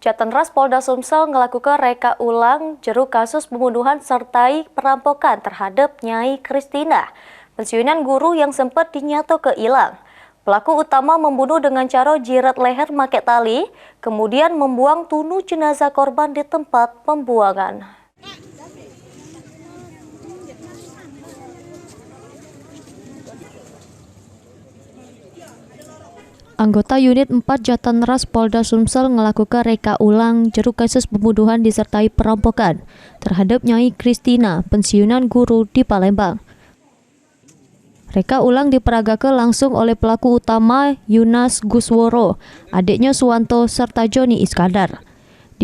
Jatanras Polda Sumsel melakukan reka ulang jero kasus pembunuhan serta perampokan terhadap Nyai Kristina, pensiunan guru yang sempat dinyatakan hilang. Pelaku utama membunuh dengan cara jirat leher make tali, kemudian membuang tunu jenazah korban di tempat pembuangan. Anggota unit 4 Jatanras Polda Sumsel melakukan reka ulang jero kasus pembunuhan disertai perampokan terhadap Nyai Kristina, pensiunan guru di Palembang. Reka ulang diperagakan langsung oleh pelaku utama Yunas Gusworo, adiknya Suwanto serta Joni Iskandar.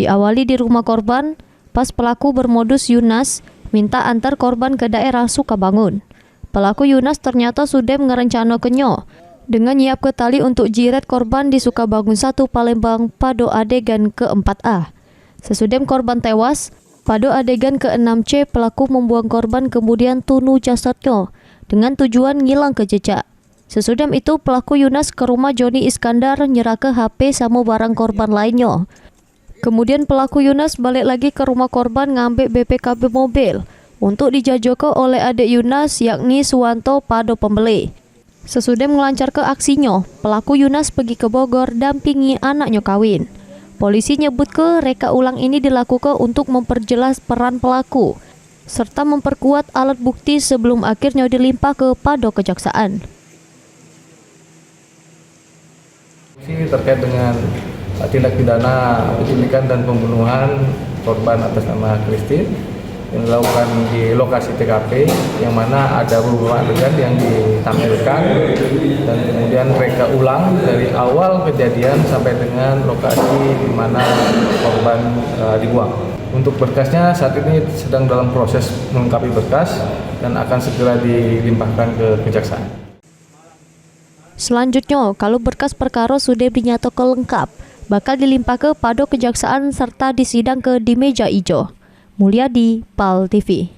Diawali di rumah korban, pas pelaku bermodus Yunas minta antar korban ke daerah Sukabangun. Pelaku Yunas ternyata sudah merencanakannya dengan nyiap ke tali untuk jirat korban di Sukabangun 1 Palembang pada adegan ke-4A. Sesudah korban tewas, pada adegan ke-6C pelaku membuang korban kemudian tunu jasadnya dengan tujuan ngilang ke jejak. Sesudah itu pelaku Yunas ke rumah Joni Iskandar nyerah ke HP sama barang korban lainnya. Kemudian pelaku Yunas balik lagi ke rumah korban ngambil BPKB mobil untuk dijajokan oleh adik Yunas yakni Suwanto pada pembeli. Sesudah melancarkan aksinya, pelaku Yunas pergi ke Bogor dampingi anaknya kawin. Polisi nyebut ke reka ulang ini dilakukan untuk memperjelas peran pelaku, serta memperkuat alat bukti sebelum akhirnya dilimpah kepada kejaksaan. Terkait dengan tindak pidana penculikan dan pembunuhan korban atas nama Kristin yang dilakukan di lokasi TKP, yang mana ada beberapa adegan yang ditampilkan dan kemudian reka ulang dari awal kejadian sampai dengan lokasi di mana korban dibuang. Untuk berkasnya saat ini sedang dalam proses melengkapi berkas dan akan segera dilimpahkan ke kejaksaan. Selanjutnya, kalau berkas perkara sudah dinyatakan lengkap, bakal dilimpah ke pada kejaksaan serta disidang ke di meja ijo. Mulyadi, PAL TV.